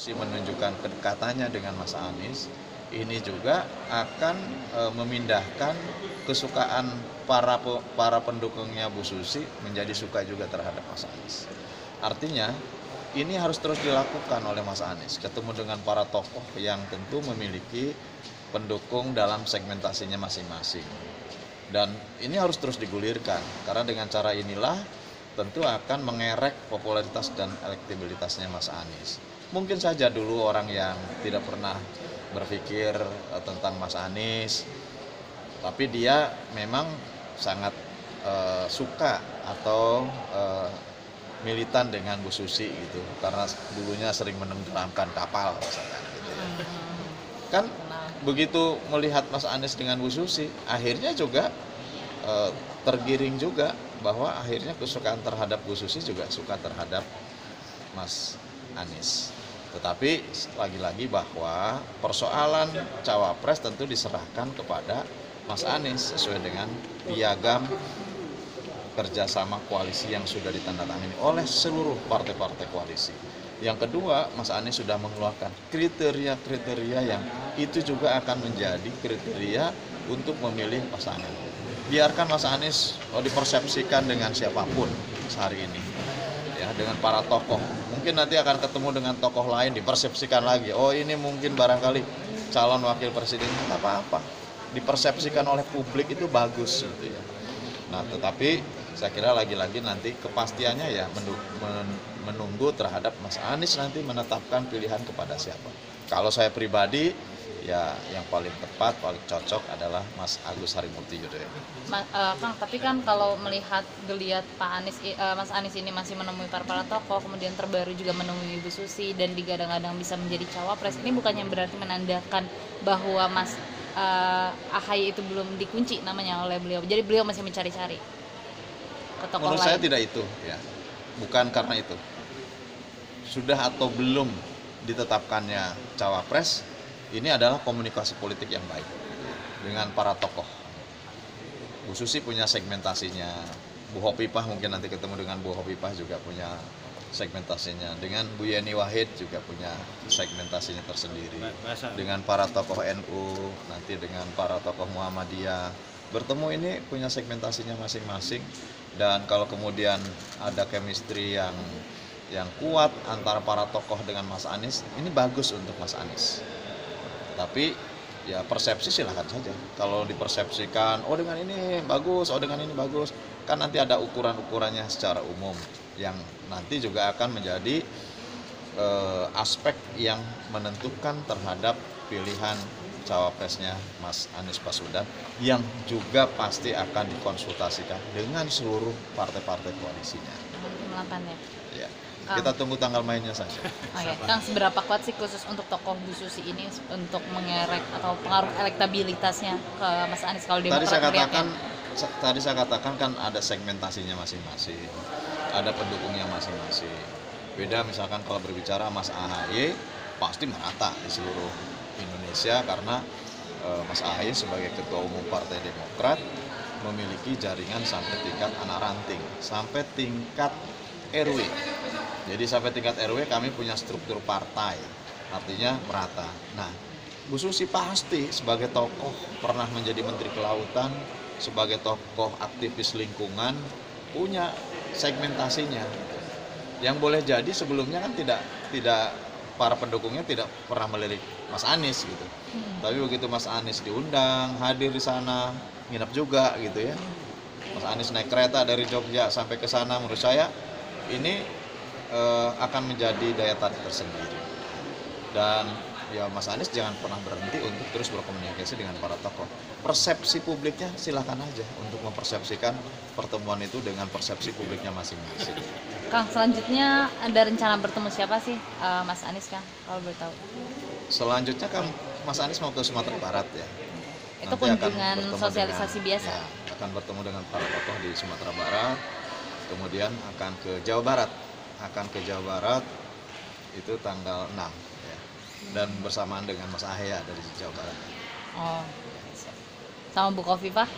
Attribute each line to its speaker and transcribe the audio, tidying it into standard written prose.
Speaker 1: menunjukkan kedekatannya dengan Mas Anies, ini juga akan memindahkan kesukaan para pendukungnya Bu Susi menjadi suka juga terhadap Mas Anies. Artinya ini harus terus dilakukan oleh Mas Anies, ketemu dengan para tokoh yang tentu memiliki pendukung dalam segmentasinya masing-masing. Dan ini harus terus digulirkan, karena dengan cara inilah tentu akan mengerek popularitas dan elektabilitasnya Mas Anies. Mungkin saja dulu orang yang tidak pernah berpikir tentang Mas Anies, tapi dia memang sangat suka atau militan dengan Bu Susi gitu, karena dulunya sering menenggelamkan kapal misalkan gitu ya. Kan begitu melihat Mas Anies dengan Bu Susi, akhirnya juga tergiring juga bahwa akhirnya kesukaan terhadap Bu Susi juga suka terhadap Mas Anies. Tetapi lagi-lagi bahwa persoalan cawapres tentu diserahkan kepada Mas Anies sesuai dengan piagam kerjasama koalisi yang sudah ditandatangani oleh seluruh partai-partai koalisi. Yang kedua, Mas Anies sudah mengeluarkan kriteria-kriteria yang itu juga akan menjadi kriteria untuk memilih pasangan. Biarkan Mas Anies dipersepsikan dengan siapapun sehari ini, ya, dengan para tokoh. Mungkin nanti akan ketemu dengan tokoh lain, dipersepsikan lagi. Oh, ini mungkin barangkali calon wakil presiden, tidak apa-apa. Dipersepsikan oleh publik itu bagus, gitu ya. Nah, tetapi saya kira lagi-lagi nanti kepastiannya ya menunggu terhadap Mas Anies nanti menetapkan pilihan kepada siapa. Kalau saya pribadi, ya yang paling tepat, paling cocok adalah Mas Agus Harimurti Yudhoyono.
Speaker 2: Kang, tapi kan kalau melihat geliat Mas Anies ini masih menemui para tokoh, kemudian terbaru juga menemui Ibu Susi dan digadang-gadang bisa menjadi cawapres, ini bukannya berarti menandakan bahwa Mas AHY itu belum dikunci namanya oleh beliau, jadi beliau masih mencari-cari ke tokoh lain?
Speaker 1: Menurut saya tidak itu, ya, bukan karena itu. Sudah atau belum ditetapkannya cawapres, ini adalah komunikasi politik yang baik dengan para tokoh. Bu Susi punya segmentasinya, Bu Hovifah mungkin nanti ketemu dengan Bu Hovifah juga punya segmentasinya, dengan Bu Yeni Wahid juga punya segmentasinya tersendiri, dengan para tokoh NU, nanti dengan para tokoh Muhammadiyah, bertemu ini punya segmentasinya masing-masing. Dan kalau kemudian ada chemistry yang kuat antara para tokoh dengan Mas Anies, ini bagus untuk Mas Anies. Tapi ya persepsi silahkan saja. Kalau dipersepsikan, oh dengan ini bagus, oh dengan ini bagus, kan nanti ada ukuran-ukurannya secara umum yang nanti juga akan menjadi aspek yang menentukan terhadap pilihan cawapresnya Mas Anies Baswedan, yang juga pasti akan dikonsultasikan dengan seluruh partai-partai koalisinya.
Speaker 2: 8 ya?
Speaker 1: Ya. Kita tunggu tanggal mainnya saja.
Speaker 2: Oke, Kang, seberapa kuat sih khusus untuk tokoh Bu Susi ini untuk mengerek atau pengaruh elektabilitasnya ke Mas Anies kalau Demokrat?
Speaker 1: Tadi saya katakan kan ada segmentasinya masing-masing, ada pendukungnya masing-masing. Beda misalkan kalau berbicara Mas AHY pasti merata di seluruh Indonesia karena Mas AHY sebagai Ketua Umum Partai Demokrat memiliki jaringan sampai tingkat anak ranting, sampai tingkat RW. Jadi sampai tingkat RW kami punya struktur partai, artinya merata. Nah, Bu Susi pasti sebagai tokoh pernah menjadi Menteri Kelautan, sebagai tokoh aktivis lingkungan, punya segmentasinya. Yang boleh jadi sebelumnya kan tidak para pendukungnya tidak pernah melirik Mas Anies gitu. Tapi begitu Mas Anies diundang, hadir di sana, nginep juga gitu ya. Mas Anies naik kereta dari Jogja sampai ke sana, menurut saya ini akan menjadi daya tarik tersendiri. Dan ya Mas Anies jangan pernah berhenti untuk terus berkomunikasi dengan para tokoh. Persepsi publiknya silakan aja untuk mempersepsikan pertemuan itu dengan persepsi publiknya masing-masing.
Speaker 2: Kang, selanjutnya ada rencana bertemu siapa sih Mas Anies, Kang, kalau boleh tahu?
Speaker 1: Selanjutnya kan Mas Anies mau ke Sumatera Barat ya.
Speaker 2: Itu kunjungan sosialisasi biasa?
Speaker 1: Ya, akan bertemu dengan para tokoh di Sumatera Barat, kemudian akan ke Jawa Barat. Itu tanggal 6 ya. Dan bersamaan dengan Mas AHY dari Jawa Barat.
Speaker 2: Oh, sama Bu Hovifah?